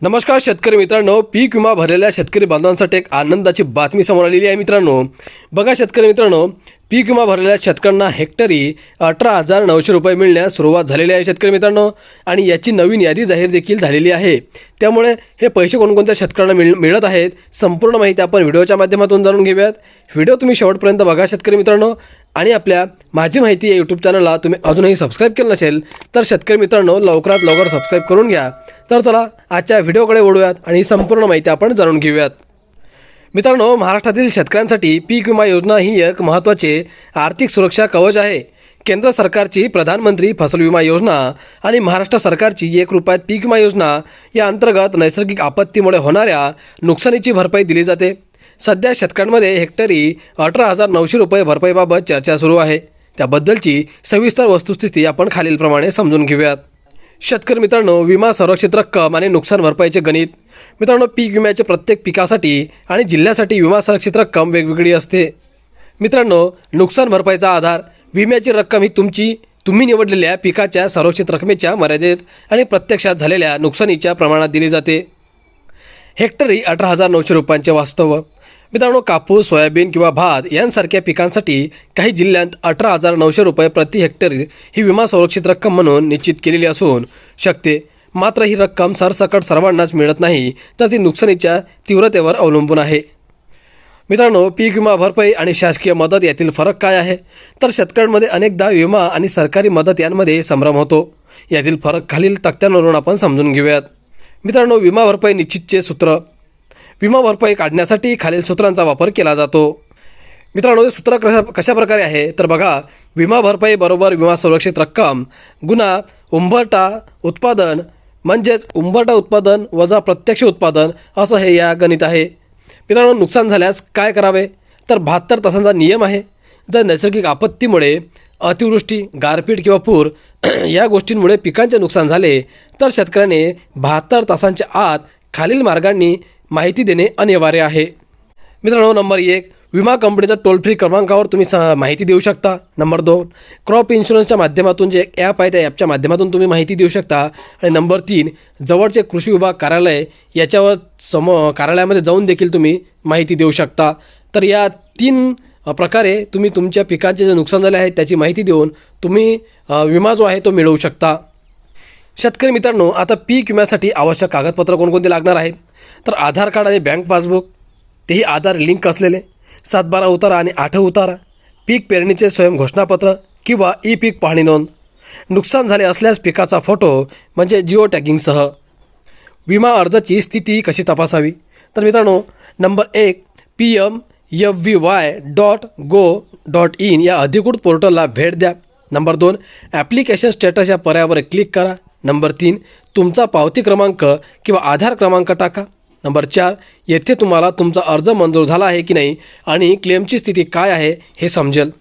नमस्कार शेतकरी मित्रांनो, पीक विमा भरलेल्या शेतकरी बांधवांसाठी एक आनंदाची बातमी समोर आलेली आहे मित्रांनो. बघा शेतकरी मित्रांनो, पीक विमा भरलेल्या शेतकऱ्यांना हेक्टरी 18,900 रुपये मिळण्यास सुरुवात झालेली आहे शेतकरी मित्रांनो. आणि याची नवीन यादी जाहीर देखील झालेली आहे. त्यामुळे हे पैसे कोणकोणत्या शेतकऱ्यांना मिळत आहेत संपूर्ण माहिती आपण व्हिडिओच्या माध्यमातून जाणून घेऊयात. व्हिडिओ तुम्ही शेवटपर्यंत बघा शेतकरी मित्रांनो. आणि आपल्या माझी माहिती या यूट्यूब चॅनलला तुम्ही अजूनही सबस्क्राईब केलं नसेल तर शेतकरी मित्रांनो लवकरात लवकर सबस्क्राईब करून घ्या. तर चला आजच्या व्हिडिओकडे वळूयात आणि संपूर्ण माहिती आपण जाणून घेऊयात. मित्रांनो, महाराष्ट्रातील शेतकऱ्यांसाठी पीक विमा योजना ही एक महत्त्वाचे आर्थिक सुरक्षा कवच आहे. केंद्र सरकारची प्रधानमंत्री फसल विमा योजना आणि महाराष्ट्र सरकारची 1 रुपयात पीक विमा योजना या अंतर्गत नैसर्गिक आपत्तीमुळे होणाऱ्या नुकसानीची भरपाई दिली जाते. सध्या शेतकऱ्यांमध्ये हेक्टरी 18,900 रुपये भरपाईबाबत चर्चा सुरू आहे. त्याबद्दलची सविस्तर वस्तुस्थिती आपण खालीलप्रमाणे समजून घेऊयात. शेतकरी मित्रांनो, विमा संरक्षित रक्कम आणि नुकसान भरपाईचे गणित. मित्रांनो, पीक विम्याचे प्रत्येक पिकासाठी आणि जिल्ह्यासाठी विमा संरक्षित रक्कम वेगवेगळी असते. मित्रांनो, नुकसान भरपाईचा आधार. विम्याची रक्कम ही तुम्ही निवडलेल्या पिकाच्या संरक्षित रकमेच्या मर्यादेत आणि प्रत्यक्षात झालेल्या नुकसानीच्या प्रमाणात दिली जाते. हेक्टरी 18,900 रुपयांचे वास्तव. मित्रांनो, कापूस, सोयाबीन किंवा भात यांसारख्या पिकांसाठी काही जिल्ह्यांत 18,900 रुपये प्रति हेक्टरी ही विमा संरक्षित रक्कम म्हणून निश्चित केलेली असून शकते. मात्र ही रक्कम सरसकट सर्वांनाच मिळत नाही, तर ती नुकसानीच्या तीव्रतेवर अवलंबून आहे. मित्रांनो, पीक विमा भरपाई आणि शासकीय मदत यातील फरक काय आहे? तर शेतकऱ्यांमध्ये अनेकदा विमा आणि सरकारी मदत यांमध्ये संभ्रम होतो. यातील फरक खालील तक्त्यांवरून आपण समजून घेऊयात. मित्रांनो, विमा भरपाई निश्चितचे सूत्र. विमा भरपाई काढण्यासाठी खालील सूत्रांचा वापर केला जातो. मित्रांनो, हे सूत्र कशा प्रकारे आहे तर बघा, विमा भरपाई बरोबर विमा संरक्षित रक्कम गुणा उंबरठा उत्पादन म्हणजेच उंबरठा उत्पादन वजा प्रत्यक्ष उत्पादन असं हे या गणित आहे. मित्रांनो, नुकसान झाल्यास काय करावे तर 72 तासांचा नियम आहे. जर नैसर्गिक आपत्तीमुळे अतिवृष्टी, गारपीट किंवा पूर या गोष्टींमुळे पिकांचे नुकसान झाले तर शेतकऱ्याने 72 तासांच्या आत खालील मार्गांनी माहिती देणे अनिवार्य आहे. मित्रांनो, नंबर 1, विमा कंपनीच्या टोल फ्री क्रमांकावर तुम्ही माहिती देऊ शकता. नंबर 2, क्रॉप इन्शुरन्सच्या माध्यमातून जे ॲप आहे त्या ॲपच्या माध्यमातून तुम्ही माहिती देऊ शकता. आणि नंबर 3, जवळचे कृषी विभाग कार्यालय याच्यावर कार्यालयामध्ये जाऊन देखील तुम्ही माहिती देऊ शकता. तर या 3 प्रकारे तुम्ही तुमच्या पिकांचे जे नुकसान झाले आहे त्याची माहिती देऊन तुम्ही विमा जो आहे तो मिळवू शकता. शेतकरी मित्रांनो, आता पीक विम्यासाठी आवश्यक कागदपत्र कोणकोणते लागणार आहेत तर आधार कार्ड आणि बँक पासबुक, तेही आधार लिंक असलेले, 7/12 उतारा आणि 8 उतारा, पीक पेरणीचे स्वयं घोषणापत्र किंवा ई पीक पाहणी नोंद, नुकसान झाले असल्यास पिकाचा फोटो म्हणजे जिओ टॅगिंगसह. विमा अर्जाची स्थिती कशी तपासावी तर मित्रांनो, नंबर 1, PMFVY.go.in या अधिकृत पोर्टलला भेट द्या. नंबर 2, ॲप्लिकेशन स्टेटस या पर्यायावर क्लिक करा. नंबर 3, तुमचा पावती क्रमांक किंवा आधार क्रमांक टाका. नंबर 4, येथे तुम्हाला तुमचा अर्ज मंजूर झाला आहे की नाही आणि क्लेमची स्थिती काय आहे हे समजेल.